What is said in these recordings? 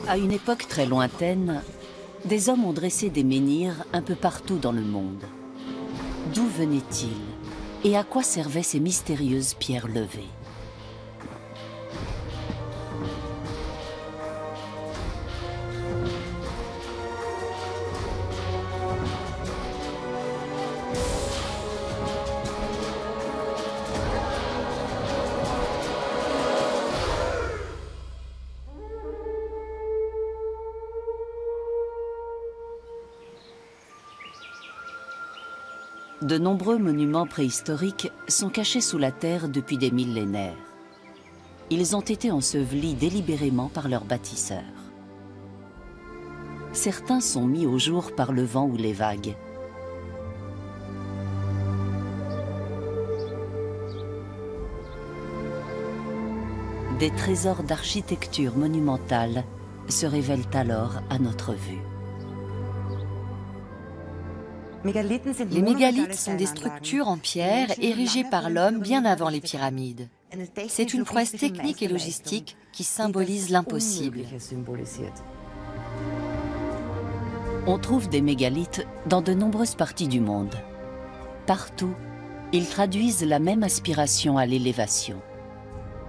À une époque très lointaine, des hommes ont dressé des menhirs un peu partout dans le monde. D'où venaient-ils et à quoi servaient ces mystérieuses pierres levées? De nombreux monuments préhistoriques sont cachés sous la terre depuis des millénaires. Ils ont été ensevelis délibérément par leurs bâtisseurs. Certains sont mis au jour par le vent ou les vagues. Des trésors d'architecture monumentale se révèlent alors à notre vue. Les mégalithes sont des structures en pierre érigées par l'homme bien avant les pyramides. C'est une prouesse technique et logistique qui symbolise l'impossible. On trouve des mégalithes dans de nombreuses parties du monde. Partout, ils traduisent la même aspiration à l'élévation.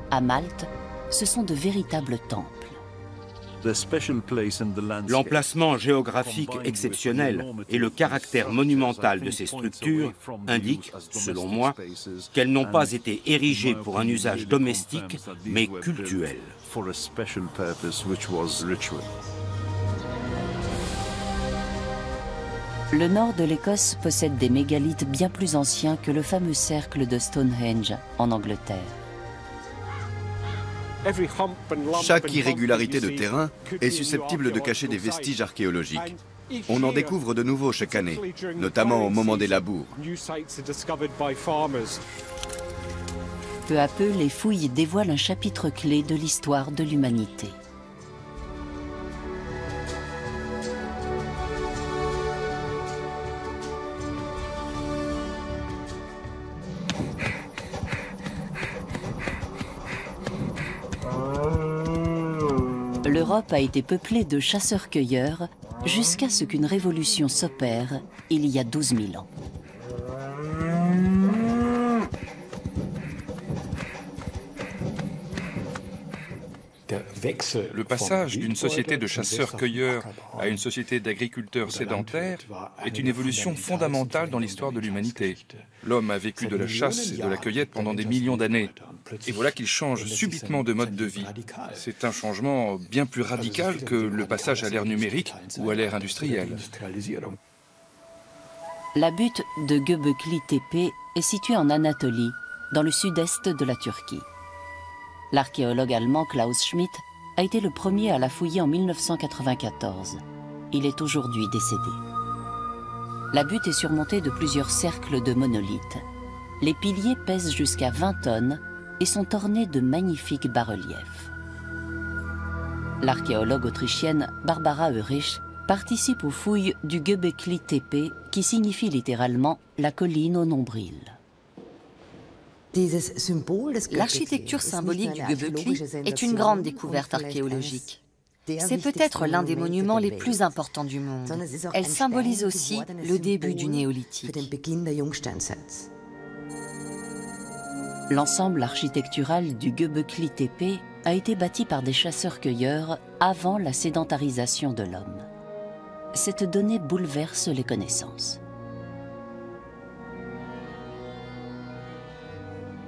À Malte, ce sont de véritables temples. L'emplacement géographique exceptionnel et le caractère monumental de ces structures indiquent, selon moi, qu'elles n'ont pas été érigées pour un usage domestique, mais cultuel. Le nord de l'Écosse possède des mégalithes bien plus anciens que le fameux cercle de Stonehenge en Angleterre. Chaque irrégularité de terrain est susceptible de cacher des vestiges archéologiques. On en découvre de nouveaux chaque année, notamment au moment des labours. Peu à peu, les fouilles dévoilent un chapitre clé de l'histoire de l'humanité. L'Europe a été peuplée de chasseurs-cueilleurs jusqu'à ce qu'une révolution s'opère il y a 12 000 ans. Le passage d'une société de chasseurs-cueilleurs à une société d'agriculteurs sédentaires est une évolution fondamentale dans l'histoire de l'humanité. L'homme a vécu de la chasse et de la cueillette pendant des millions d'années. Et voilà qu'il change subitement de mode de vie. C'est un changement bien plus radical que le passage à l'ère numérique ou à l'ère industrielle. La butte de Göbekli Tepe est située en Anatolie, dans le sud-est de la Turquie. L'archéologue allemand Klaus Schmidt a été le premier à la fouiller en 1994. Il est aujourd'hui décédé. La butte est surmontée de plusieurs cercles de monolithes. Les piliers pèsent jusqu'à 20 tonnes et sont ornés de magnifiques bas-reliefs. L'archéologue autrichienne Barbara Oerich participe aux fouilles du Göbekli Tepe, qui signifie littéralement « la colline au nombril ». L'architecture symbolique du Göbekli est une grande découverte archéologique. C'est peut-être l'un des monuments les plus importants du monde. Elle symbolise aussi le début du néolithique. L'ensemble architectural du Göbekli Tepe a été bâti par des chasseurs-cueilleurs avant la sédentarisation de l'homme. Cette donnée bouleverse les connaissances.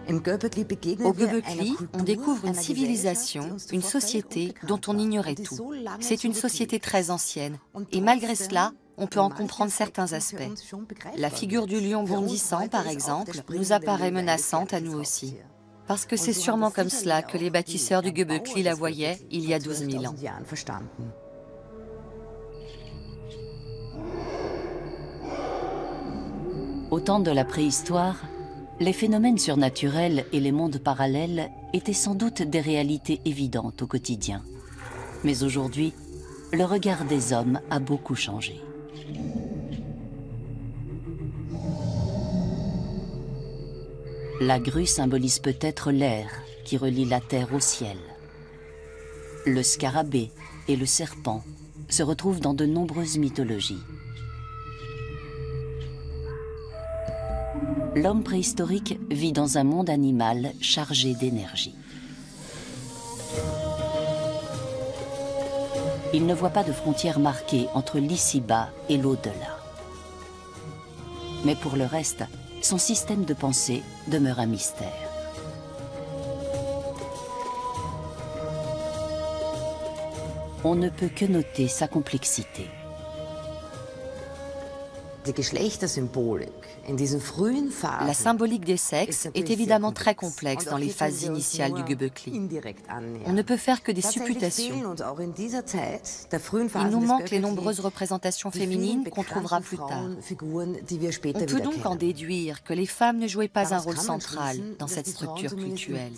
Au Göbekli, on découvre une civilisation, une société dont on ignorait tout. C'est une société très ancienne, et malgré cela, on peut en comprendre certains aspects. La figure du lion bondissant, par exemple, nous apparaît menaçante à nous aussi. Parce que c'est sûrement comme cela que les bâtisseurs du Göbekli la voyaient il y a 12 000 ans. Au temps de la préhistoire, les phénomènes surnaturels et les mondes parallèles étaient sans doute des réalités évidentes au quotidien. Mais aujourd'hui, le regard des hommes a beaucoup changé. La grue symbolise peut-être l'air qui relie la terre au ciel. Le scarabée et le serpent se retrouvent dans de nombreuses mythologies. L'homme préhistorique vit dans un monde animal chargé d'énergie. Il ne voit pas de frontières marquées entre l'ici-bas et l'au-delà. Mais pour le reste, son système de pensée demeure un mystère. On ne peut que noter sa complexité. La symbolique des sexes est évidemment très complexe dans les phases initiales du Göbekli. On ne peut faire que des supputations. Il nous manque les nombreuses représentations féminines qu'on trouvera plus tard. On peut donc en déduire que les femmes ne jouaient pas un rôle central dans cette structure cultuelle.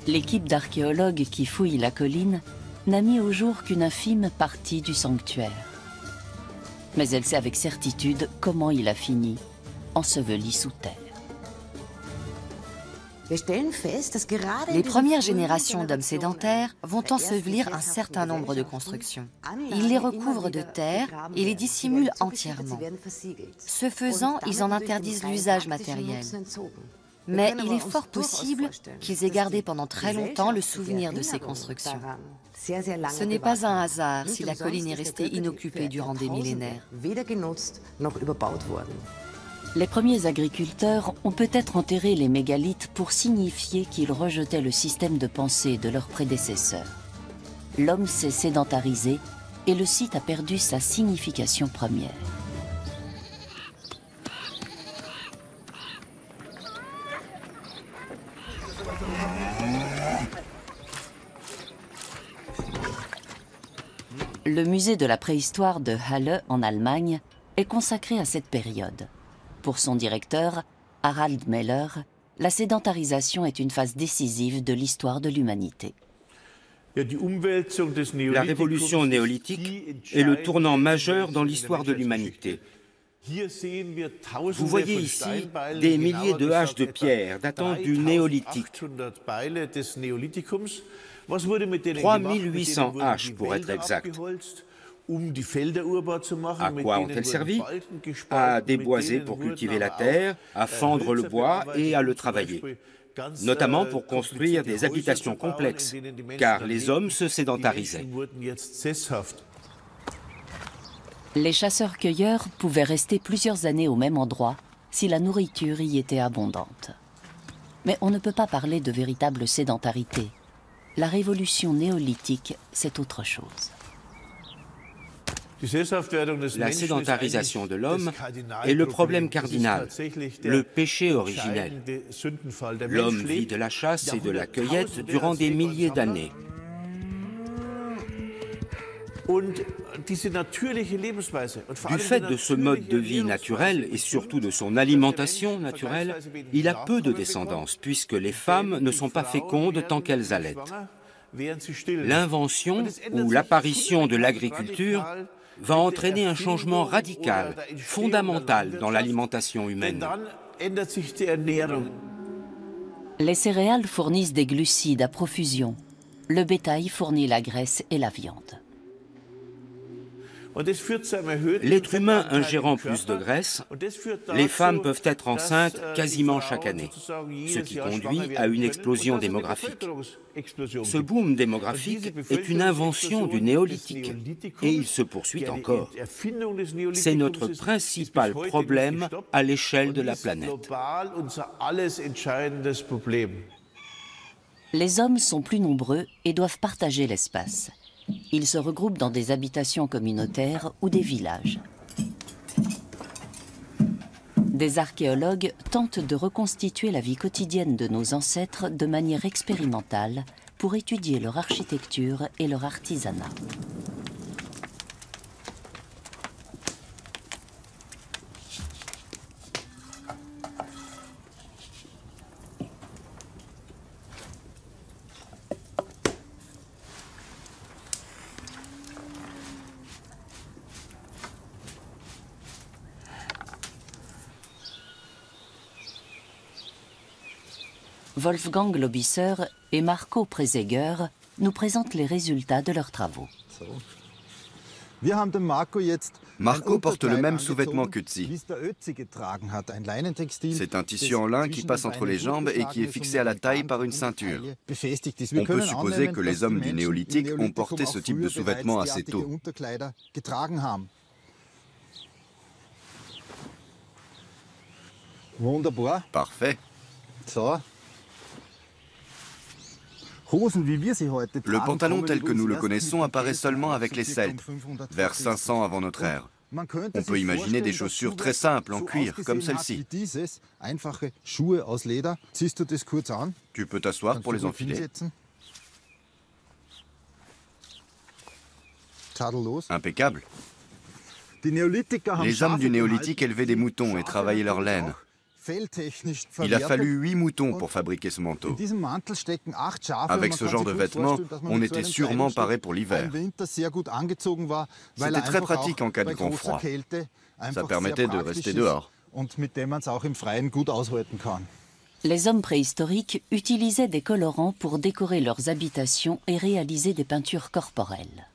L'équipe d'archéologues qui fouille la colline n'a mis au jour qu'une infime partie du sanctuaire. Mais elle sait avec certitude comment il a fini, enseveli sous terre. Les premières générations d'hommes sédentaires vont ensevelir un certain nombre de constructions. Ils les recouvrent de terre et les dissimulent entièrement. Ce faisant, ils en interdisent l'usage matériel. Mais il est fort possible qu'ils aient gardé pendant très longtemps le souvenir de ces constructions. Ce n'est pas un hasard si la colline est restée inoccupée durant des millénaires. Les premiers agriculteurs ont peut-être enterré les mégalithes pour signifier qu'ils rejetaient le système de pensée de leurs prédécesseurs. L'homme s'est sédentarisé et le site a perdu sa signification première. Le musée de la préhistoire de Halle, en Allemagne, est consacré à cette période. Pour son directeur, Harald Meller, la sédentarisation est une phase décisive de l'histoire de l'humanité. La révolution néolithique est le tournant majeur dans l'histoire de l'humanité. Vous voyez ici des milliers de haches de pierre datant du néolithique. 3800 haches pour être exact. À quoi ont-elles servi? À déboiser pour cultiver la terre, à fendre le bois et à le travailler, notamment pour construire des habitations complexes, car les hommes se sédentarisaient. Les chasseurs-cueilleurs pouvaient rester plusieurs années au même endroit si la nourriture y était abondante. Mais on ne peut pas parler de véritable sédentarité. La révolution néolithique, c'est autre chose. La sédentarisation de l'homme est le problème cardinal, le péché originel. L'homme vit de la chasse et de la cueillette durant des milliers d'années. Du fait de ce mode de vie naturel et surtout de son alimentation naturelle, il a peu de descendance puisque les femmes ne sont pas fécondes tant qu'elles allaitent. L'invention ou l'apparition de l'agriculture va entraîner un changement radical, fondamental dans l'alimentation humaine. Les céréales fournissent des glucides à profusion. Le bétail fournit la graisse et la viande. L'être humain ingérant plus de graisse, les femmes peuvent être enceintes quasiment chaque année, ce qui conduit à une explosion démographique. Ce boom démographique est une invention du néolithique et il se poursuit encore. C'est notre principal problème à l'échelle de la planète. Les hommes sont plus nombreux et doivent partager l'espace. Ils se regroupent dans des habitations communautaires ou des villages. Des archéologues tentent de reconstituer la vie quotidienne de nos ancêtres de manière expérimentale pour étudier leur architecture et leur artisanat. Wolfgang Lobisser et Marco Preseger nous présentent les résultats de leurs travaux. Marco porte le même sous-vêtement qu'Ötzi. C'est un tissu en lin qui passe entre les jambes et qui est fixé à la taille par une ceinture. On peut supposer que les hommes du néolithique ont porté ce type de sous-vêtement assez tôt. Parfait. Le pantalon tel que nous le connaissons apparaît seulement avec les Celtes, vers 500 avant notre ère. On peut imaginer des chaussures très simples en cuir, comme celle-ci. Tu peux t'asseoir pour les enfiler. Impeccable. Les hommes du néolithique élevaient des moutons et travaillaient leur laine. Il a fallu 8 moutons pour fabriquer ce manteau. Avec ce genre de vêtements, on était sûrement paré pour l'hiver. C'était très pratique en cas de grand froid. Ça permettait de rester dehors. Les hommes préhistoriques utilisaient des colorants pour décorer leurs habitations et réaliser des peintures corporelles.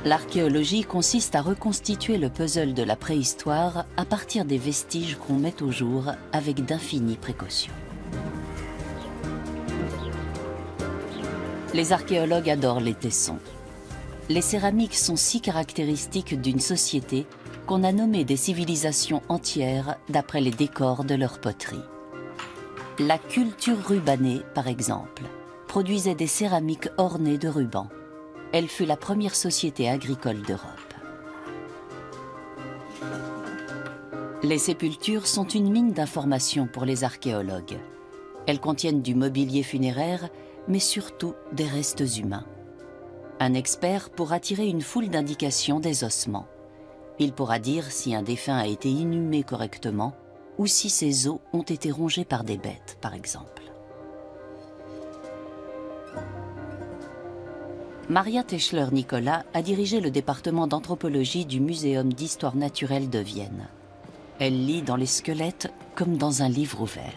L'archéologie consiste à reconstituer le puzzle de la préhistoire à partir des vestiges qu'on met au jour avec d'infinies précautions. Les archéologues adorent les tessons. Les céramiques sont si caractéristiques d'une société qu'on a nommé des civilisations entières d'après les décors de leur poterie. La culture rubanée, par exemple, produisait des céramiques ornées de rubans. Elle fut la première société agricole d'Europe. Les sépultures sont une mine d'informations pour les archéologues. Elles contiennent du mobilier funéraire, mais surtout des restes humains. Un expert pourra tirer une foule d'indications des ossements. Il pourra dire si un défunt a été inhumé correctement ou si ses os ont été rongés par des bêtes, par exemple. Maria Teschler-Nicolas a dirigé le département d'anthropologie du Muséum d'histoire naturelle de Vienne. Elle lit dans les squelettes comme dans un livre ouvert.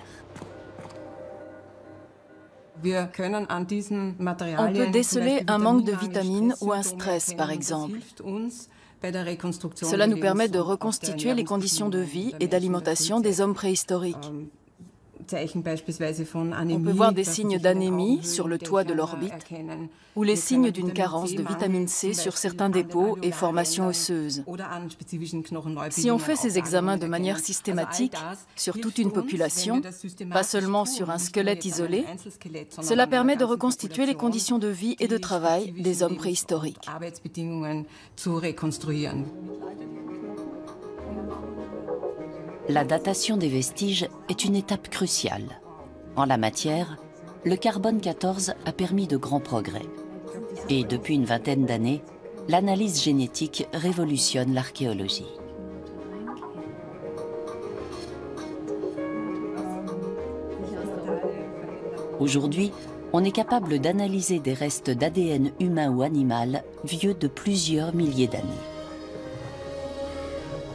On peut déceler un manque de vitamines ou un stress, par exemple. Cela nous permet de reconstituer les conditions de vie et d'alimentation des hommes préhistoriques. On peut voir des signes d'anémie sur le toit de l'orbite ou les signes d'une carence de vitamine C sur certains dépôts et formations osseuses. Si on fait ces examens de manière systématique sur toute une population, pas seulement sur un squelette isolé, cela permet de reconstituer les conditions de vie et de travail des hommes préhistoriques. La datation des vestiges est une étape cruciale. En la matière, le carbone 14 a permis de grands progrès. Et depuis une vingtaine d'années, l'analyse génétique révolutionne l'archéologie. Aujourd'hui, on est capable d'analyser des restes d'ADN humain ou animal vieux de plusieurs milliers d'années.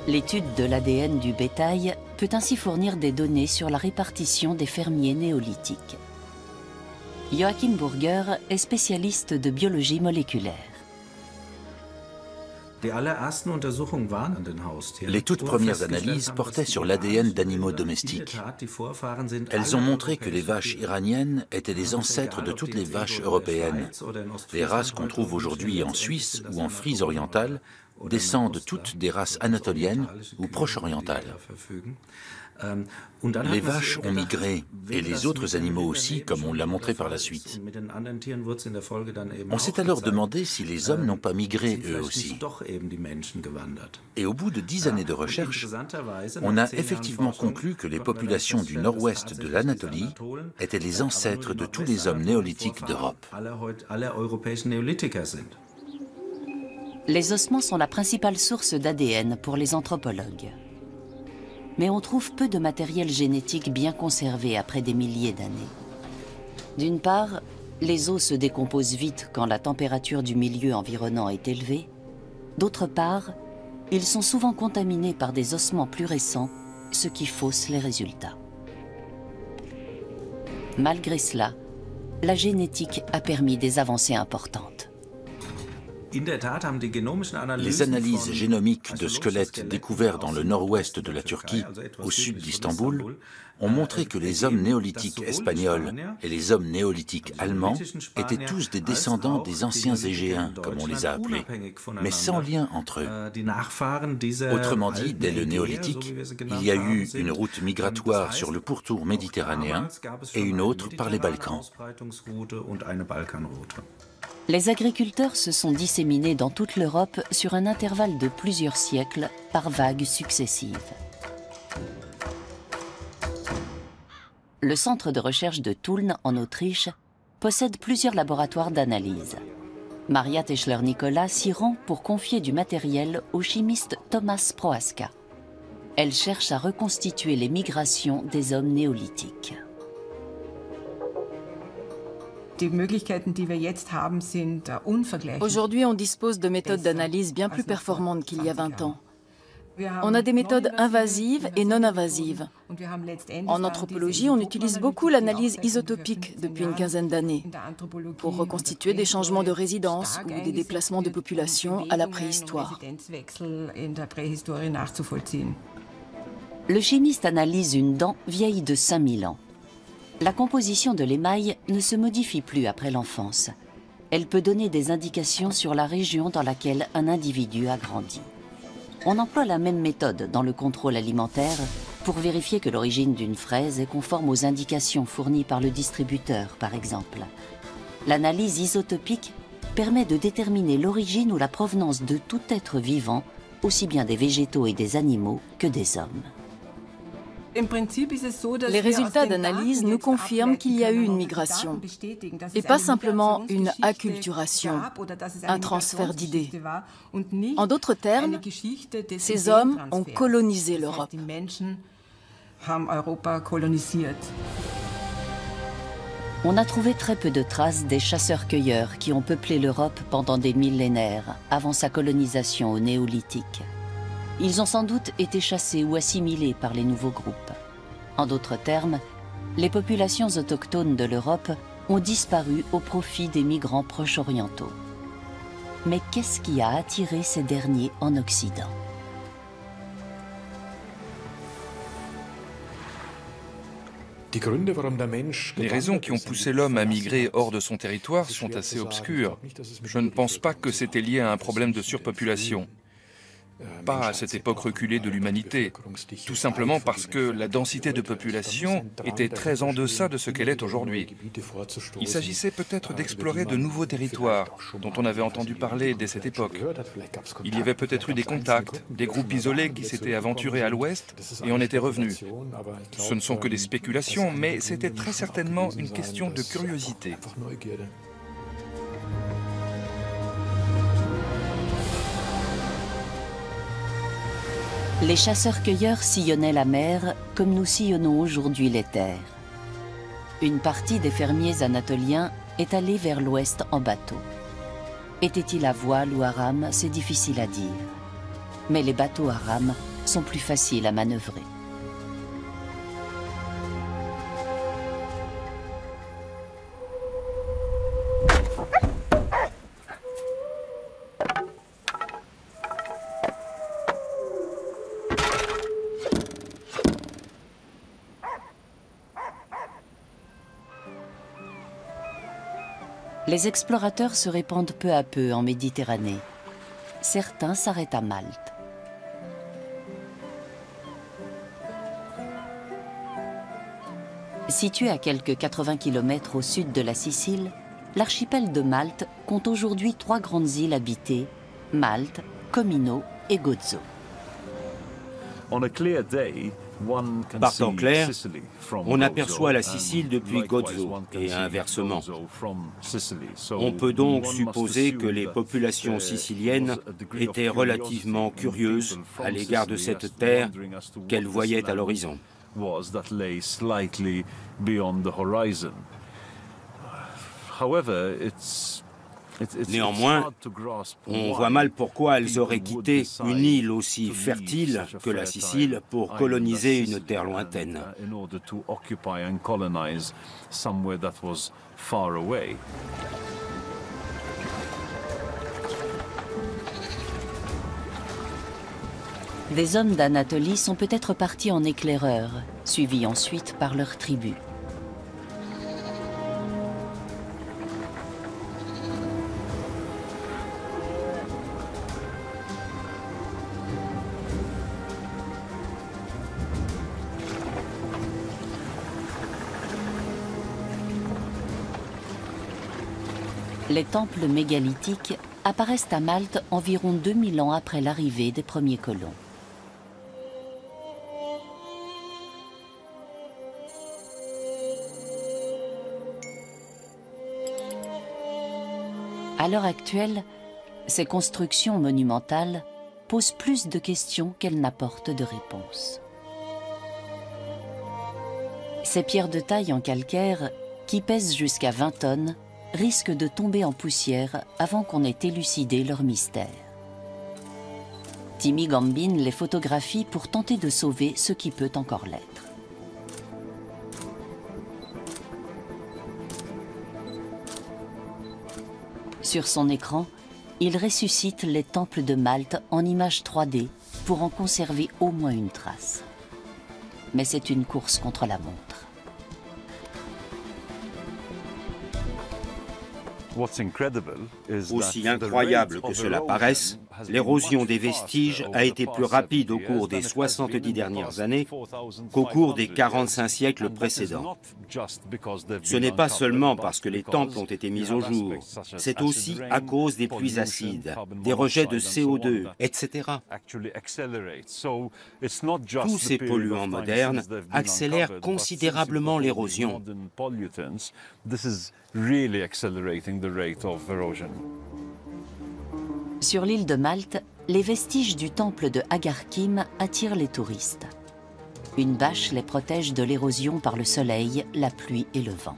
L'étude de l'ADN du bétail peut ainsi fournir des données sur la répartition des fermiers néolithiques. Joachim Burger est spécialiste de biologie moléculaire. Les toutes premières analyses portaient sur l'ADN d'animaux domestiques. Elles ont montré que les vaches iraniennes étaient les ancêtres de toutes les vaches européennes. Les races qu'on trouve aujourd'hui en Suisse ou en Frise orientale descendent toutes des races anatoliennes ou proche-orientales. Les vaches ont migré, et les autres animaux aussi, comme on l'a montré par la suite. On s'est alors demandé si les hommes n'ont pas migré eux aussi. Et au bout de 10 années de recherche, on a effectivement conclu que les populations du nord-ouest de l'Anatolie étaient les ancêtres de tous les hommes néolithiques d'Europe. Les ossements sont la principale source d'ADN pour les anthropologues. mais on trouve peu de matériel génétique bien conservé après des milliers d'années. D'une part, les os se décomposent vite quand la température du milieu environnant est élevée. D'autre part, ils sont souvent contaminés par des ossements plus récents, ce qui fausse les résultats. Malgré cela, la génétique a permis des avancées importantes. Les analyses génomiques de squelettes découverts dans le nord-ouest de la Turquie, au sud d'Istanbul, ont montré que les hommes néolithiques espagnols et les hommes néolithiques allemands étaient tous des descendants des anciens Égéens, comme on les a appelés, mais sans lien entre eux. Autrement dit, dès le néolithique, il y a eu une route migratoire sur le pourtour méditerranéen et une autre par les Balkans. Les agriculteurs se sont disséminés dans toute l'Europe sur un intervalle de plusieurs siècles par vagues successives. Le centre de recherche de Tulln, en Autriche, possède plusieurs laboratoires d'analyse. Maria Teschler-Nicola s'y rend pour confier du matériel au chimiste Thomas Prohaska. Elle cherche à reconstituer les migrations des hommes néolithiques. Aujourd'hui, on dispose de méthodes d'analyse bien plus performantes qu'il y a 20 ans. On a des méthodes invasives et non invasives. En anthropologie, on utilise beaucoup l'analyse isotopique depuis une quinzaine d'années pour reconstituer des changements de résidence ou des déplacements de population à la préhistoire. Le chimiste analyse une dent vieille de 5000 ans. La composition de l'émail ne se modifie plus après l'enfance. Elle peut donner des indications sur la région dans laquelle un individu a grandi. On emploie la même méthode dans le contrôle alimentaire pour vérifier que l'origine d'une fraise est conforme aux indications fournies par le distributeur, par exemple. L'analyse isotopique permet de déterminer l'origine ou la provenance de tout être vivant, aussi bien des végétaux et des animaux que des hommes. Les résultats d'analyse nous confirment qu'il y a eu une migration, et pas simplement une acculturation, un transfert d'idées. En d'autres termes, ces hommes ont colonisé l'Europe. On a trouvé très peu de traces des chasseurs-cueilleurs qui ont peuplé l'Europe pendant des millénaires, avant sa colonisation au néolithique. Ils ont sans doute été chassés ou assimilés par les nouveaux groupes. En d'autres termes, les populations autochtones de l'Europe ont disparu au profit des migrants proches orientaux. Mais qu'est-ce qui a attiré ces derniers en Occident ? Les raisons qui ont poussé l'homme à migrer hors de son territoire sont assez obscures. Je ne pense pas que c'était lié à un problème de surpopulation. Pas à cette époque reculée de l'humanité, tout simplement parce que la densité de population était très en deçà de ce qu'elle est aujourd'hui. Il s'agissait peut-être d'explorer de nouveaux territoires dont on avait entendu parler dès cette époque. Il y avait peut-être eu des contacts, des groupes isolés qui s'étaient aventurés à l'ouest et en étaient revenus. Ce ne sont que des spéculations, mais c'était très certainement une question de curiosité. Les chasseurs-cueilleurs sillonnaient la mer comme nous sillonnons aujourd'hui les terres. Une partie des fermiers anatoliens est allée vers l'ouest en bateau. Était-il à voile ou à rame, c'est difficile à dire. Mais les bateaux à rame sont plus faciles à manœuvrer. Les explorateurs se répandent peu à peu en Méditerranée. Certains s'arrêtent à Malte. Situé à quelques 80 km au sud de la Sicile, l'archipel de Malte compte aujourd'hui 3 grandes îles habitées, Malte, Comino et Gozo. Par temps clair, on aperçoit la Sicile depuis Gozo et inversement. On peut donc supposer que les populations siciliennes étaient relativement curieuses à l'égard de cette terre qu'elles voyaient à l'horizon. Néanmoins, on voit mal pourquoi elles auraient quitté une île aussi fertile que la Sicile pour coloniser une terre lointaine. Des hommes d'Anatolie sont peut-être partis en éclaireurs, suivis ensuite par leurs tribus. Les temples mégalithiques apparaissent à Malte environ 2000 ans après l'arrivée des premiers colons. À l'heure actuelle, ces constructions monumentales posent plus de questions qu'elles n'apportent de réponses. Ces pierres de taille en calcaire, qui pèsent jusqu'à 20 tonnes, risquent de tomber en poussière avant qu'on ait élucidé leur mystère. Timmy Gambin les photographie pour tenter de sauver ce qui peut encore l'être. Sur son écran, il ressuscite les temples de Malte en images 3D pour en conserver au moins une trace. Mais c'est une course contre la montre. Aussi incroyable que cela paraisse, l'érosion des vestiges a été plus rapide au cours des 70 dernières années qu'au cours des 45 siècles précédents. Ce n'est pas seulement parce que les temples ont été mis au jour, c'est aussi à cause des pluies acides, des rejets de CO2, etc. Tous ces polluants modernes accélèrent considérablement l'érosion. Sur l'île de Malte, les vestiges du temple de Agarkim attirent les touristes. Une bâche les protège de l'érosion par le soleil, la pluie et le vent.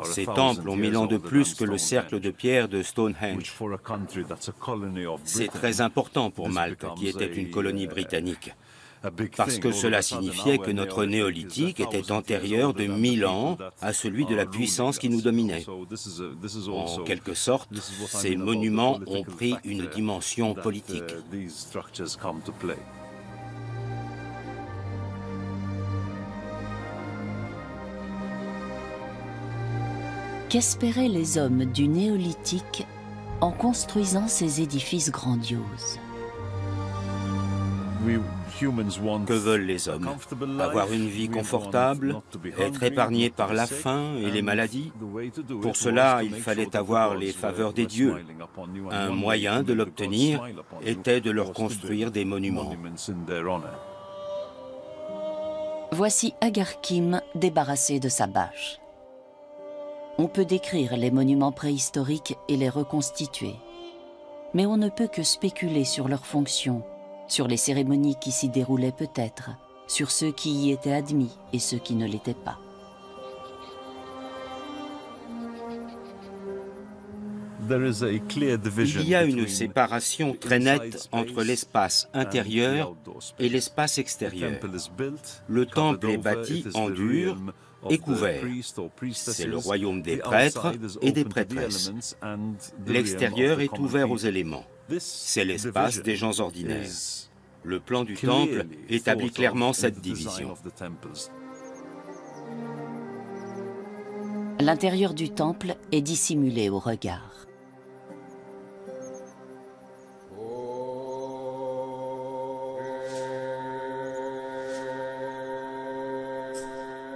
Ces temples ont 1000 ans de plus que le cercle de pierre de Stonehenge. C'est très important pour Malte, qui était une colonie britannique, parce que cela signifiait que notre néolithique était antérieur de 1000 ans à celui de la puissance qui nous dominait. En quelque sorte, ces monuments ont pris une dimension politique. Qu'espéraient les hommes du néolithique en construisant ces édifices grandioses? Que veulent les hommes? Avoir une vie confortable, être épargnés par la faim et les maladies? Pour cela, il fallait avoir les faveurs des dieux. Un moyen de l'obtenir était de leur construire des monuments. Voici Agarkim débarrassé de sa bâche. On peut décrire les monuments préhistoriques et les reconstituer. Mais on ne peut que spéculer sur leurs fonctions, sur les cérémonies qui s'y déroulaient peut-être, sur ceux qui y étaient admis et ceux qui ne l'étaient pas. Il y a une séparation très nette entre l'espace intérieur et l'espace extérieur. Le temple est bâti en dur et couvert. C'est le royaume des prêtres et des prêtresses. L'extérieur est ouvert aux éléments. C'est l'espace des gens ordinaires. Le plan du temple établit clairement cette division. L'intérieur du temple est dissimulé au regard.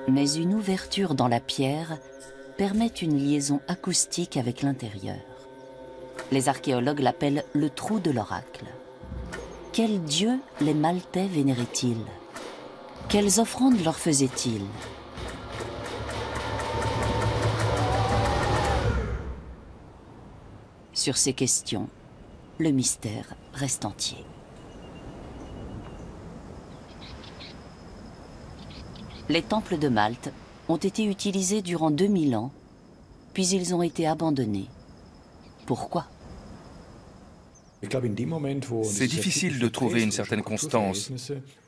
Mais une ouverture dans la pierre permet une liaison acoustique avec l'intérieur. Les archéologues l'appellent le trou de l'oracle. Quel dieu les Maltais vénéraient-ils? Quelles offrandes leur faisaient-ils? Sur ces questions, le mystère reste entier. Les temples de Malte ont été utilisés durant 2000 ans, puis ils ont été abandonnés. Pourquoi ? C'est difficile de trouver une certaine constance.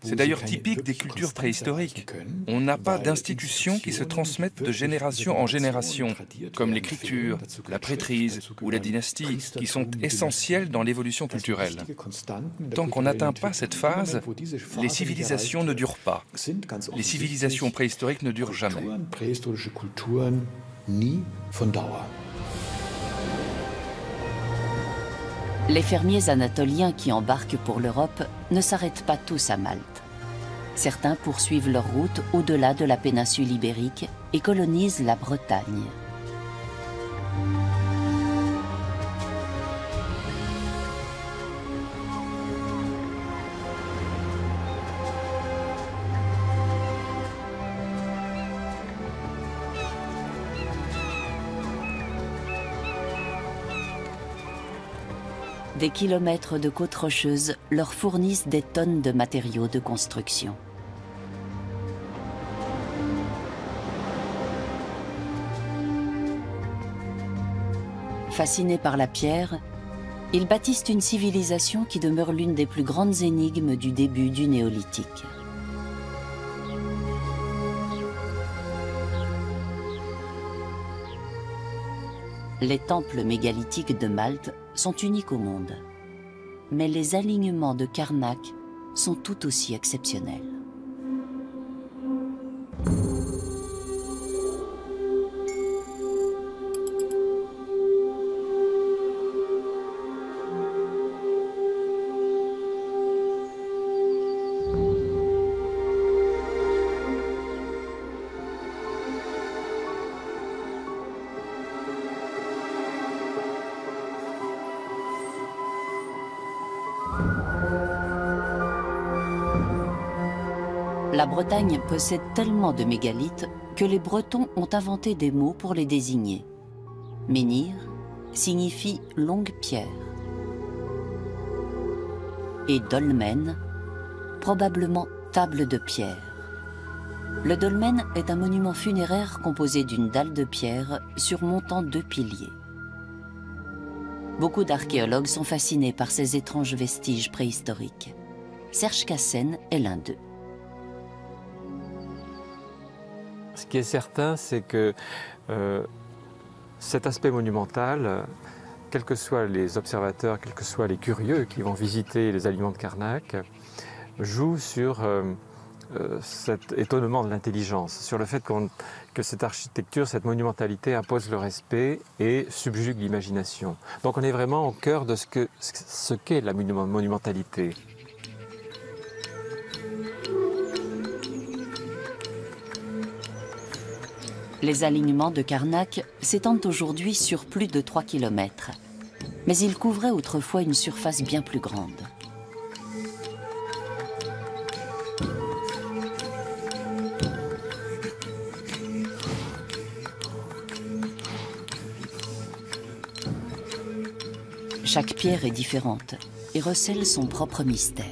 C'est d'ailleurs typique des cultures préhistoriques. On n'a pas d'institutions qui se transmettent de génération en génération, comme l'écriture, la prêtrise ou la dynastie, qui sont essentielles dans l'évolution culturelle. Tant qu'on n'atteint pas cette phase, les civilisations ne durent pas. Les civilisations préhistoriques ne durent jamais. Les fermiers anatoliens qui embarquent pour l'Europe ne s'arrêtent pas tous à Malte. Certains poursuivent leur route au-delà de la péninsule ibérique et colonisent la Bretagne. Des kilomètres de côtes rocheuses leur fournissent des tonnes de matériaux de construction. Fascinés par la pierre, ils bâtissent une civilisation qui demeure l'une des plus grandes énigmes du début du néolithique. Les temples mégalithiques de Malte sont uniques au monde, mais les alignements de Karnak sont tout aussi exceptionnels. La Bretagne possède tellement de mégalithes que les Bretons ont inventé des mots pour les désigner. Menhir signifie longue pierre. Et dolmen, probablement table de pierre. Le dolmen est un monument funéraire composé d'une dalle de pierre surmontant 2 piliers. Beaucoup d'archéologues sont fascinés par ces étranges vestiges préhistoriques. Serge Cassen est l'un d'eux. Ce qui est certain, c'est que cet aspect monumental, quels que soient les observateurs, quels que soient les curieux qui vont visiter les alignements de Karnak, joue sur cet étonnement de l'intelligence, sur le fait que cette architecture, cette monumentalité impose le respect et subjugue l'imagination. Donc on est vraiment au cœur de ce qu'est la monumentalité. Les alignements de Karnak s'étendent aujourd'hui sur plus de 3 km, mais ils couvraient autrefois une surface bien plus grande. Chaque pierre est différente et recèle son propre mystère.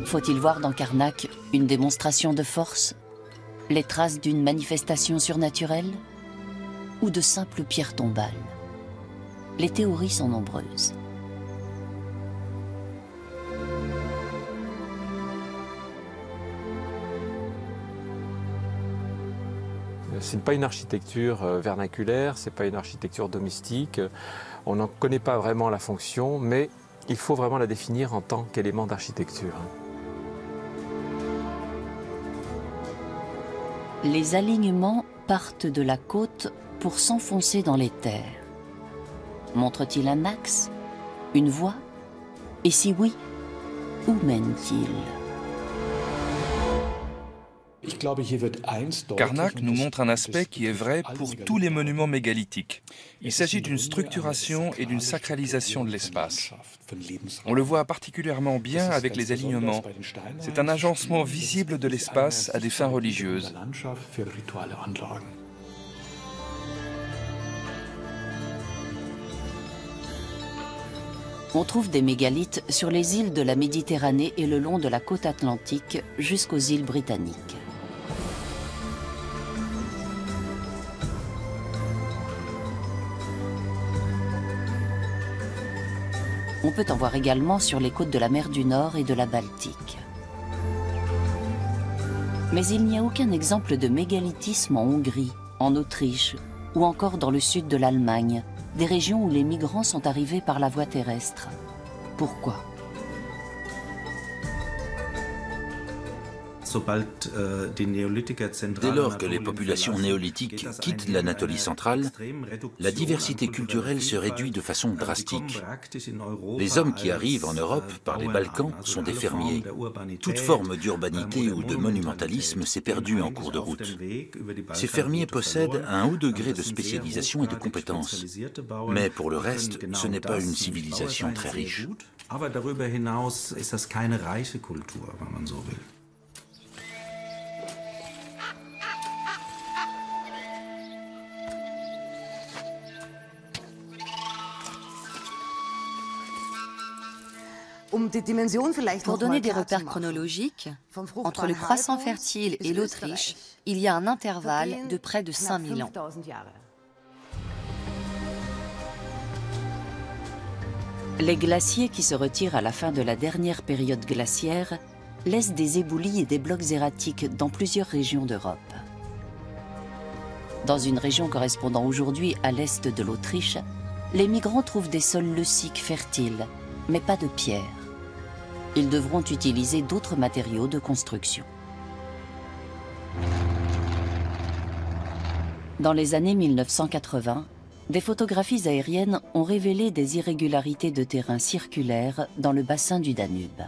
Faut-il voir dans Karnak une démonstration de force, les traces d'une manifestation surnaturelle ou de simples pierres tombales? Les théories sont nombreuses. Ce n'est pas une architecture vernaculaire, ce n'est pas une architecture domestique. On n'en connaît pas vraiment la fonction, mais il faut vraiment la définir en tant qu'élément d'architecture. Les alignements partent de la côte pour s'enfoncer dans les terres. Montrent-ils un axe, une voie? Et si oui, où mènent-ils? Karnak nous montre un aspect qui est vrai pour tous les monuments mégalithiques. Il s'agit d'une structuration et d'une sacralisation de l'espace. On le voit particulièrement bien avec les alignements. C'est un agencement visible de l'espace à des fins religieuses. On trouve des mégalithes sur les îles de la Méditerranée et le long de la côte atlantique jusqu'aux îles britanniques. On peut en voir également sur les côtes de la mer du Nord et de la Baltique. Mais il n'y a aucun exemple de mégalithisme en Hongrie, en Autriche ou encore dans le sud de l'Allemagne, des régions où les migrants sont arrivés par la voie terrestre. Pourquoi ? Dès lors que les populations néolithiques quittent l'Anatolie centrale, la diversité culturelle se réduit de façon drastique. Les hommes qui arrivent en Europe par les Balkans sont des fermiers. Toute forme d'urbanité ou de monumentalisme s'est perdue en cours de route. Ces fermiers possèdent un haut degré de spécialisation et de compétences. Mais pour le reste, ce n'est pas une civilisation très riche. Pour donner des repères chronologiques, entre le croissant fertile et l'Autriche, il y a un intervalle de près de 5000 ans. Les glaciers qui se retirent à la fin de la dernière période glaciaire laissent des éboulis et des blocs erratiques dans plusieurs régions d'Europe. Dans une région correspondant aujourd'hui à l'est de l'Autriche, les migrants trouvent des sols leuciques fertiles, mais pas de pierre. Ils devront utiliser d'autres matériaux de construction. Dans les années 1980, des photographies aériennes ont révélé des irrégularités de terrain circulaires dans le bassin du Danube.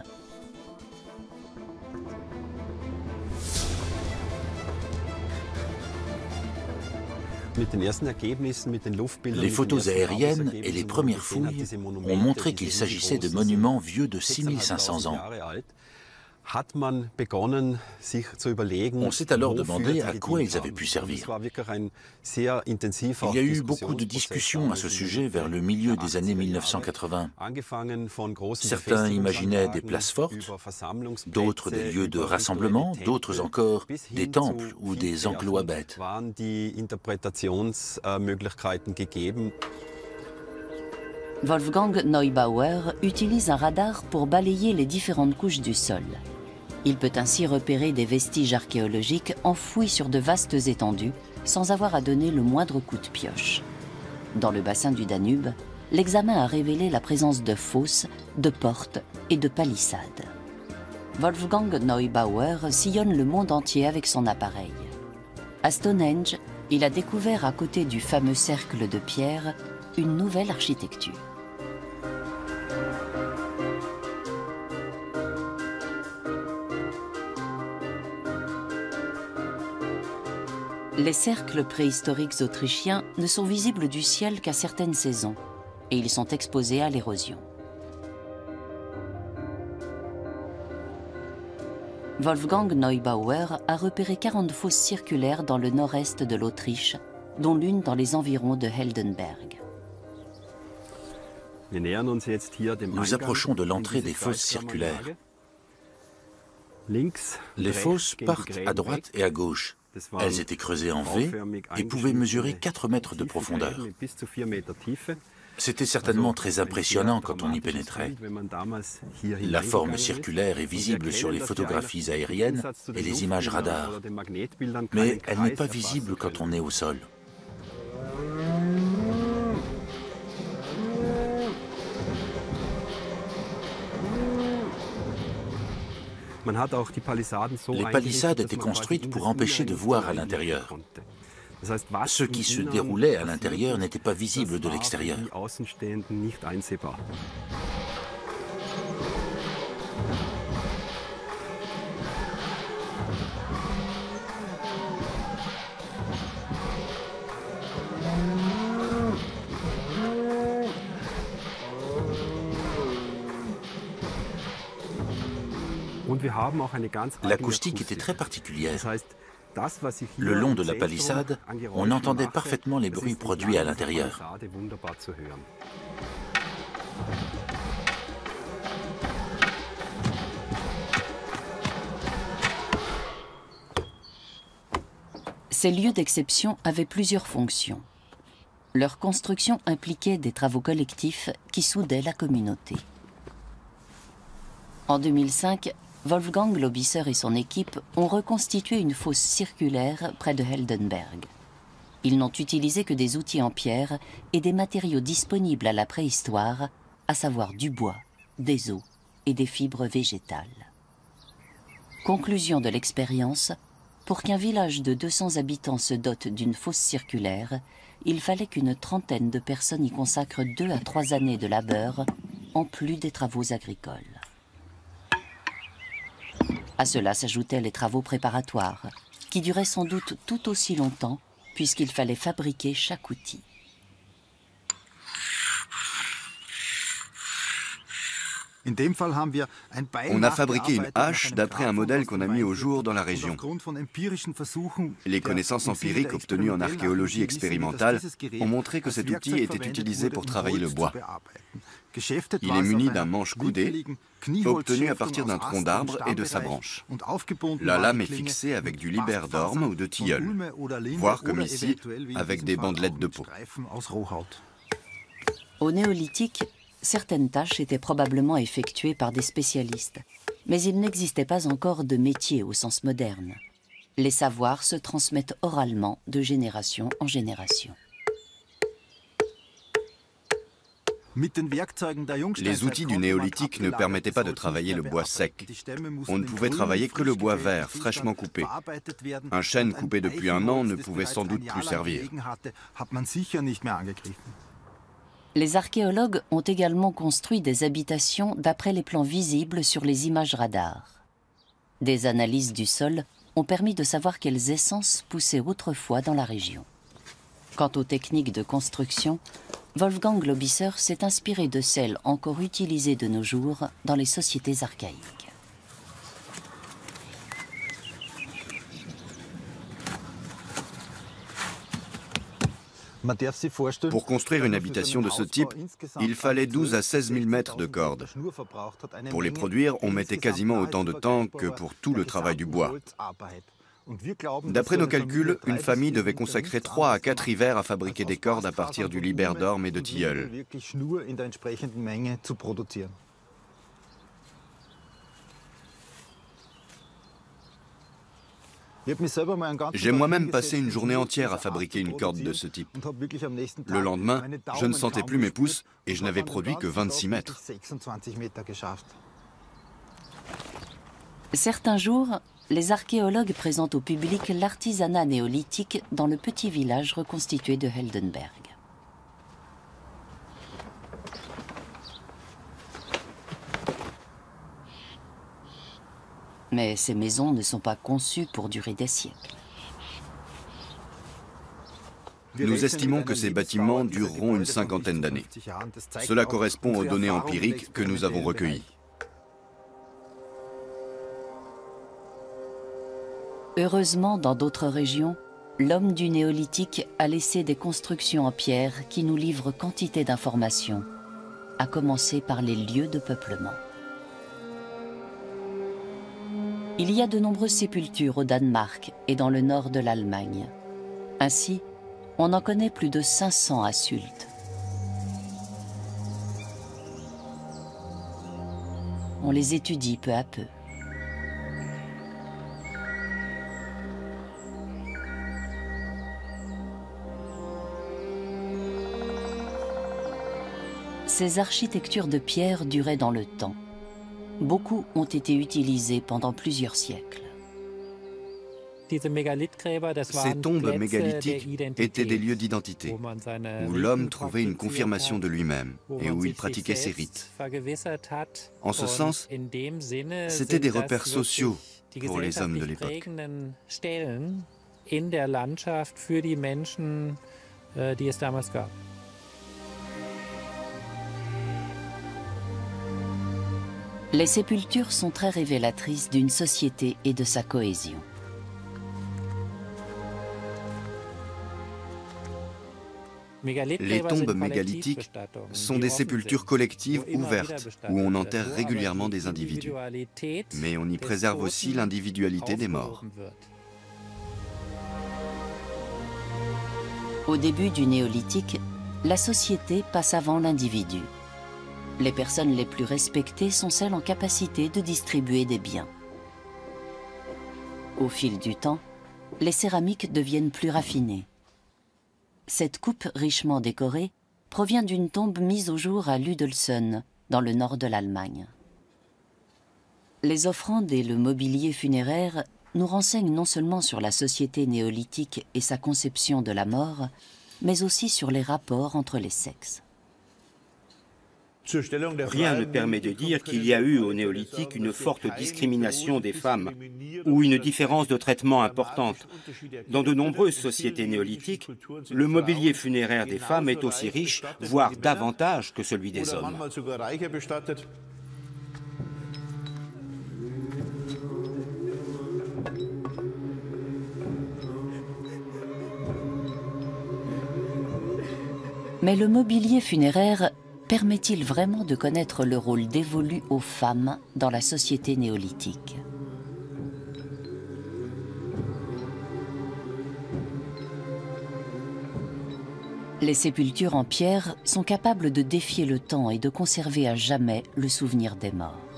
Les photos aériennes et les premières fouilles ont montré qu'il s'agissait de monuments vieux de 6500 ans. On s'est alors demandé à quoi ils avaient pu servir. Il y a eu beaucoup de discussions à ce sujet vers le milieu des années 1980. Certains imaginaient des places fortes, d'autres des lieux de rassemblement, d'autres encore des temples ou des enclos à bêtes. Wolfgang Neubauer utilise un radar pour balayer les différentes couches du sol. Il peut ainsi repérer des vestiges archéologiques enfouis sur de vastes étendues sans avoir à donner le moindre coup de pioche. Dans le bassin du Danube, l'examen a révélé la présence de fosses, de portes et de palissades. Wolfgang Neubauer sillonne le monde entier avec son appareil. À Stonehenge, il a découvert à côté du fameux cercle de pierre une nouvelle architecture. Les cercles préhistoriques autrichiens ne sont visibles du ciel qu'à certaines saisons, et ils sont exposés à l'érosion. Wolfgang Neubauer a repéré 40 fosses circulaires dans le nord-est de l'Autriche, dont l'une dans les environs de Heldenberg. Nous approchons de l'entrée des fosses circulaires. Les fosses partent à droite et à gauche. Elles étaient creusées en V et pouvaient mesurer 4 mètres de profondeur. C'était certainement très impressionnant quand on y pénétrait. La forme circulaire est visible sur les photographies aériennes et les images radar, mais elle n'est pas visible quand on est au sol. Les palissades étaient construites pour empêcher de voir à l'intérieur. Ce qui se déroulait à l'intérieur n'était pas visible de l'extérieur. L'acoustique était très particulière. Le long de la palissade, on entendait parfaitement les bruits produits à l'intérieur. Ces lieux d'exception avaient plusieurs fonctions. Leur construction impliquait des travaux collectifs qui soudaient la communauté. En 2005, Wolfgang Globisser et son équipe ont reconstitué une fosse circulaire près de Heldenberg. Ils n'ont utilisé que des outils en pierre et des matériaux disponibles à la préhistoire, à savoir du bois, des os et des fibres végétales. Conclusion de l'expérience, pour qu'un village de 200 habitants se dote d'une fosse circulaire, il fallait qu'une trentaine de personnes y consacrent 2 à 3 années de labeur, en plus des travaux agricoles. À cela s'ajoutaient les travaux préparatoires, qui duraient sans doute tout aussi longtemps, puisqu'il fallait fabriquer chaque outil. On a fabriqué une hache d'après un modèle qu'on a mis au jour dans la région. Les connaissances empiriques obtenues en archéologie expérimentale ont montré que cet outil était utilisé pour travailler le bois. Il est muni d'un manche coudé, obtenu à partir d'un tronc d'arbre et de sa branche. La lame est fixée avec du libère-d'orme ou de tilleul, voire comme ici, avec des bandelettes de peau. Au néolithique, certaines tâches étaient probablement effectuées par des spécialistes, mais il n'existait pas encore de métier au sens moderne. Les savoirs se transmettent oralement de génération en génération. Les outils du néolithique ne permettaient pas de travailler le bois sec. On ne pouvait travailler que le bois vert, fraîchement coupé. Un chêne coupé depuis un an ne pouvait sans doute plus servir. Les archéologues ont également construit des habitations d'après les plans visibles sur les images radars. Des analyses du sol ont permis de savoir quelles essences poussaient autrefois dans la région. Quant aux techniques de construction, Wolfgang Globisser s'est inspiré de celles encore utilisées de nos jours dans les sociétés archaïques. Pour construire une habitation de ce type, il fallait 12 à 16 000 mètres de cordes. Pour les produire, on mettait quasiment autant de temps que pour tout le travail du bois. D'après nos calculs, une famille devait consacrer 3 à 4 hivers à fabriquer des cordes à partir du libère-d'orme et de tilleul. J'ai moi-même passé une journée entière à fabriquer une corde de ce type. Le lendemain, je ne sentais plus mes pouces et je n'avais produit que 26 mètres. Certains jours, les archéologues présentent au public l'artisanat néolithique dans le petit village reconstitué de Heldenberg. Mais ces maisons ne sont pas conçues pour durer des siècles. Nous estimons que ces bâtiments dureront une cinquantaine d'années. Cela correspond aux données empiriques que nous avons recueillies. Heureusement, dans d'autres régions, l'homme du néolithique a laissé des constructions en pierre qui nous livrent quantité d'informations, à commencer par les lieux de peuplement. Il y a de nombreuses sépultures au Danemark et dans le nord de l'Allemagne. Ainsi, on en connaît plus de 500 à Sylt. On les étudie peu à peu. Ces architectures de pierre duraient dans le temps. beaucoup ont été utilisés pendant plusieurs siècles. Ces tombes mégalithiques étaient des lieux d'identité, où l'homme trouvait une confirmation de lui-même et où il pratiquait ses rites. En ce sens, c'était des repères sociaux pour les hommes de l'époque. Les sépultures sont très révélatrices d'une société et de sa cohésion. Les tombes mégalithiques sont des sépultures collectives ouvertes où on enterre régulièrement des individus. Mais on y préserve aussi l'individualité des morts. Au début du néolithique, la société passe avant l'individu. Les personnes les plus respectées sont celles en capacité de distribuer des biens. Au fil du temps, les céramiques deviennent plus raffinées. Cette coupe richement décorée provient d'une tombe mise au jour à Lüdelsen, dans le nord de l'Allemagne. Les offrandes et le mobilier funéraire nous renseignent non seulement sur la société néolithique et sa conception de la mort, mais aussi sur les rapports entre les sexes. Rien ne permet de dire qu'il y a eu au néolithique une forte discrimination des femmes ou une différence de traitement importante. Dans de nombreuses sociétés néolithiques, le mobilier funéraire des femmes est aussi riche, voire davantage que celui des hommes. Mais le mobilier funéraire permet-il vraiment de connaître le rôle dévolu aux femmes dans la société néolithique? Les sépultures en pierre sont capables de défier le temps et de conserver à jamais le souvenir des morts.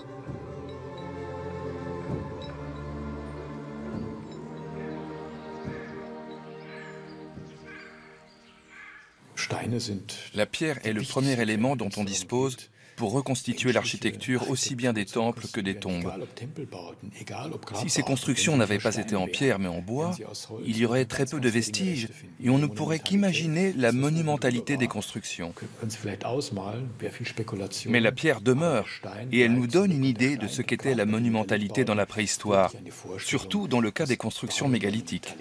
La pierre est le premier élément dont on dispose pour reconstituer l'architecture aussi bien des temples que des tombes. Si ces constructions n'avaient pas été en pierre mais en bois, il y aurait très peu de vestiges et on ne pourrait qu'imaginer la monumentalité des constructions. Mais la pierre demeure et elle nous donne une idée de ce qu'était la monumentalité dans la préhistoire, surtout dans le cas des constructions mégalithiques.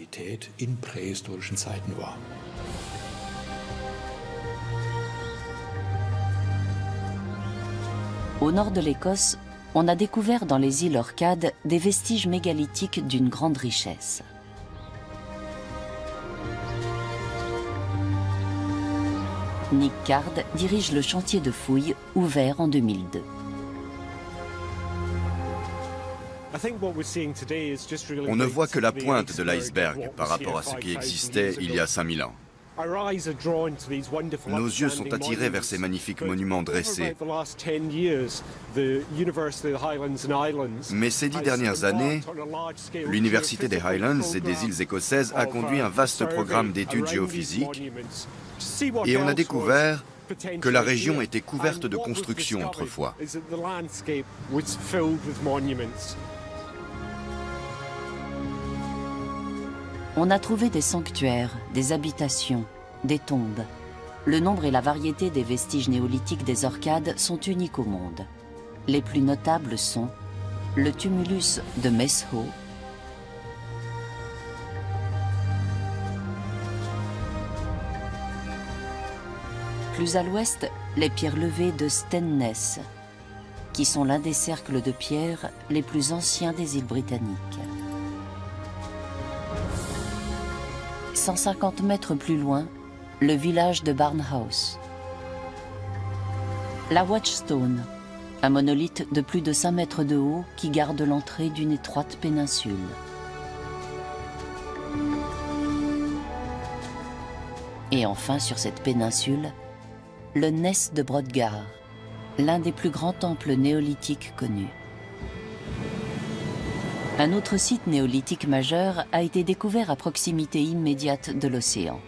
Au nord de l'Écosse, on a découvert dans les îles Orcades des vestiges mégalithiques d'une grande richesse. Nick Card dirige le chantier de fouilles ouvert en 2002. On ne voit que la pointe de l'iceberg par rapport à ce qui existait il y a 5000 ans. Nos yeux sont attirés vers ces magnifiques monuments dressés. Mais ces 10 dernières années, l'Université des Highlands et des îles écossaises a conduit un vaste programme d'études géophysiques et on a découvert que la région était couverte de constructions autrefois. On a trouvé des sanctuaires, des habitations, des tombes. Le nombre et la variété des vestiges néolithiques des Orcades sont uniques au monde. Les plus notables sont le tumulus de Mesho, plus à l'ouest, les pierres levées de Stenness, qui sont l'un des cercles de pierre les plus anciens des îles britanniques. 150 mètres plus loin, le village de Barnhouse. La Watchstone, un monolithe de plus de 5 mètres de haut qui garde l'entrée d'une étroite péninsule. Et enfin, sur cette péninsule, le Ness de Brodgar, l'un des plus grands temples néolithiques connus. Un autre site néolithique majeur a été découvert à proximité immédiate de l'océan.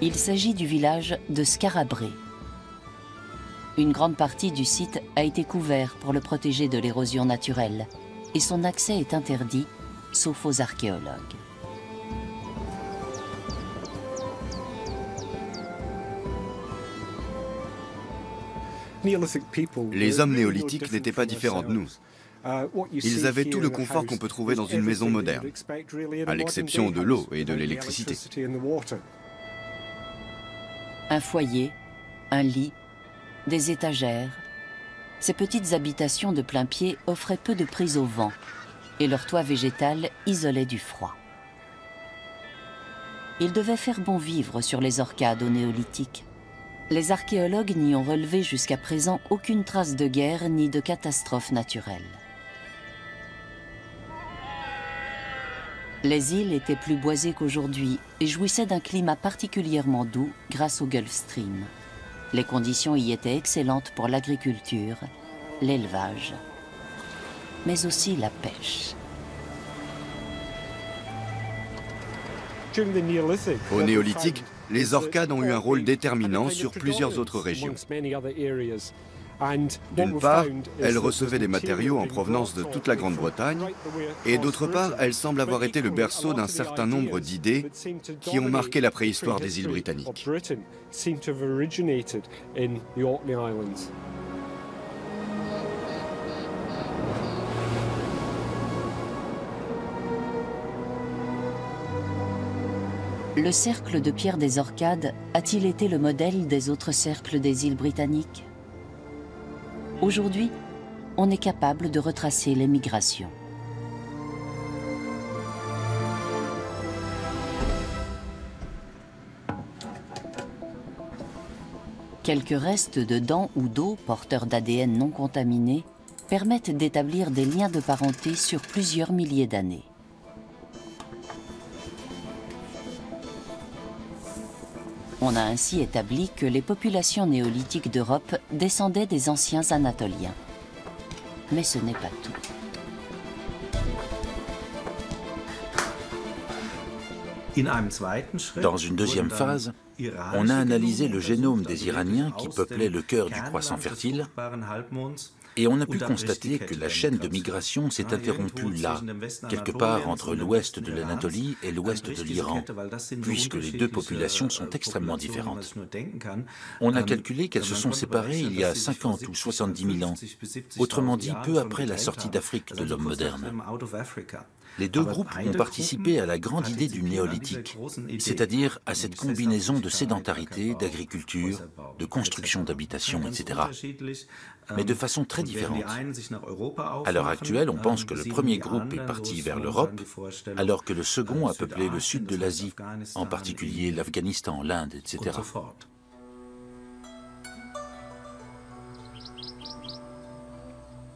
Il s'agit du village de Skarabré. Une grande partie du site a été couvert pour le protéger de l'érosion naturelle et son accès est interdit, sauf aux archéologues. Les hommes néolithiques n'étaient pas différents de nous. Ils avaient tout le confort qu'on peut trouver dans une maison moderne, à l'exception de l'eau et de l'électricité. Un foyer, un lit, des étagères. Ces petites habitations de plain pied offraient peu de prise au vent et leur toit végétal isolait du froid. Il devait faire bon vivre sur les Orcades au néolithique. Les archéologues n'y ont relevé jusqu'à présent aucune trace de guerre ni de catastrophe naturelle. Les îles étaient plus boisées qu'aujourd'hui et jouissaient d'un climat particulièrement doux grâce au Gulf Stream. Les conditions y étaient excellentes pour l'agriculture, l'élevage, mais aussi la pêche. Au néolithique, les Orcades ont eu un rôle déterminant sur plusieurs autres régions. D'une part, elles recevaient des matériaux en provenance de toute la Grande-Bretagne, et d'autre part, elles semblent avoir été le berceau d'un certain nombre d'idées qui ont marqué la préhistoire des îles britanniques. Le cercle de pierre des Orcades a-t-il été le modèle des autres cercles des îles britanniques? Aujourd'hui, on est capable de retracer les migrations. Quelques restes de dents ou d'os porteurs d'ADN non contaminé permettent d'établir des liens de parenté sur plusieurs milliers d'années. On a ainsi établi que les populations néolithiques d'Europe descendaient des anciens Anatoliens. Mais ce n'est pas tout. Dans une deuxième phase, on a analysé le génome des Iraniens qui peuplaient le cœur du croissant fertile et on a pu constater que la chaîne de migration s'est interrompue là, quelque part entre l'ouest de l'Anatolie et l'ouest de l'Iran, puisque les deux populations sont extrêmement différentes. On a calculé qu'elles se sont séparées il y a 50 ou 70 000 ans, autrement dit peu après la sortie d'Afrique de l'homme moderne. Les deux groupes ont participé à la grande idée du néolithique, c'est-à-dire à cette combinaison de sédentarité, d'agriculture, de construction d'habitations, etc., mais de façon très différente. À l'heure actuelle, on pense que le premier groupe est parti vers l'Europe, alors que le second a peuplé le sud de l'Asie, en particulier l'Afghanistan, l'Inde, etc.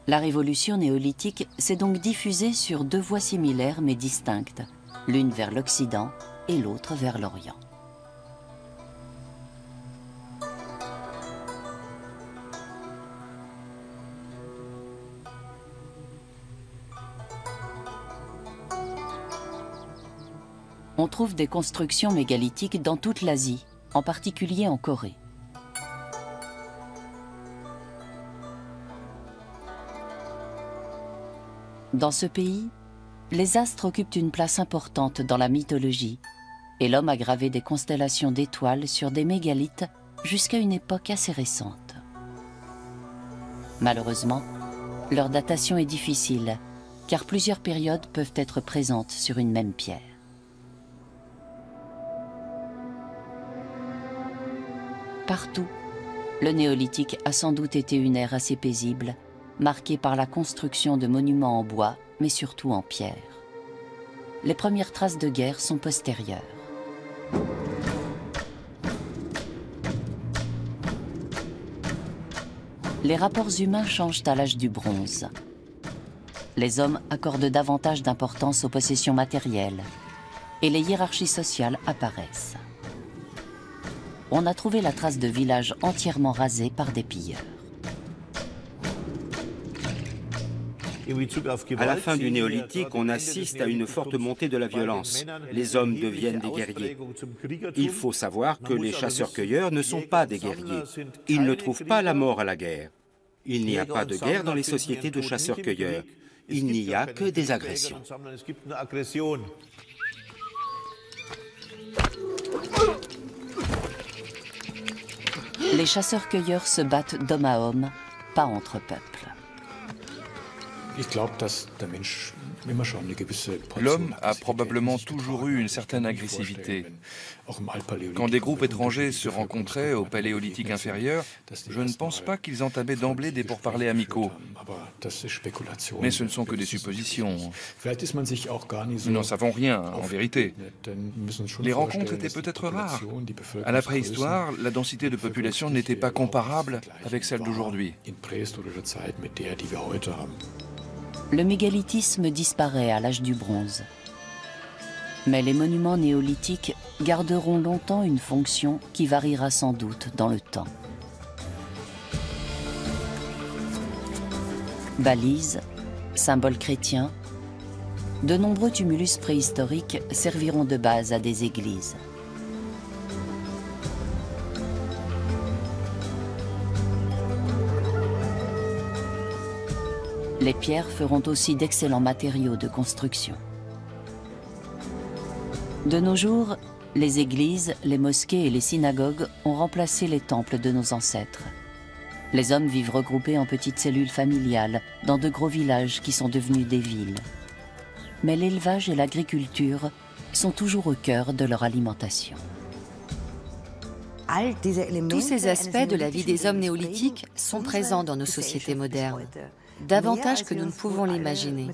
La révolution néolithique s'est donc diffusée sur deux voies similaires mais distinctes, l'une vers l'Occident et l'autre vers l'Orient. On trouve des constructions mégalithiques dans toute l'Asie, en particulier en Corée. Dans ce pays, les astres occupent une place importante dans la mythologie et l'homme a gravé des constellations d'étoiles sur des mégalithes jusqu'à une époque assez récente. Malheureusement, leur datation est difficile car plusieurs périodes peuvent être présentes sur une même pierre. Partout, le néolithique a sans doute été une ère assez paisible, marquée par la construction de monuments en bois, mais surtout en pierre. Les premières traces de guerre sont postérieures. Les rapports humains changent à l'âge du bronze. Les hommes accordent davantage d'importance aux possessions matérielles et les hiérarchies sociales apparaissent. On a trouvé la trace de villages entièrement rasés par des pilleurs. À la fin du néolithique, on assiste à une forte montée de la violence. Les hommes deviennent des guerriers. Il faut savoir que les chasseurs-cueilleurs ne sont pas des guerriers. Ils ne trouvent pas la mort à la guerre. Il n'y a pas de guerre dans les sociétés de chasseurs-cueilleurs. Il n'y a que des agressions. Les chasseurs-cueilleurs se battent d'homme à homme, pas entre peuples. L'homme a probablement toujours eu une certaine agressivité. Quand des groupes étrangers se rencontraient au Paléolithique inférieur, je ne pense pas qu'ils entamaient d'emblée des pourparlers amicaux. Mais ce ne sont que des suppositions. Nous n'en savons rien, en vérité. Les rencontres étaient peut-être rares. À la préhistoire, la densité de population n'était pas comparable avec celle d'aujourd'hui. Le mégalithisme disparaît à l'âge du bronze. Mais les monuments néolithiques garderont longtemps une fonction qui variera sans doute dans le temps. Balises, symboles chrétiens, de nombreux tumulus préhistoriques serviront de base à des églises. Les pierres feront aussi d'excellents matériaux de construction. De nos jours, les églises, les mosquées et les synagogues ont remplacé les temples de nos ancêtres. Les hommes vivent regroupés en petites cellules familiales dans de gros villages qui sont devenus des villes. Mais l'élevage et l'agriculture sont toujours au cœur de leur alimentation. Tous ces aspects de la vie des hommes néolithiques sont présents dans nos sociétés modernes, davantage que nous ne pouvons l'imaginer.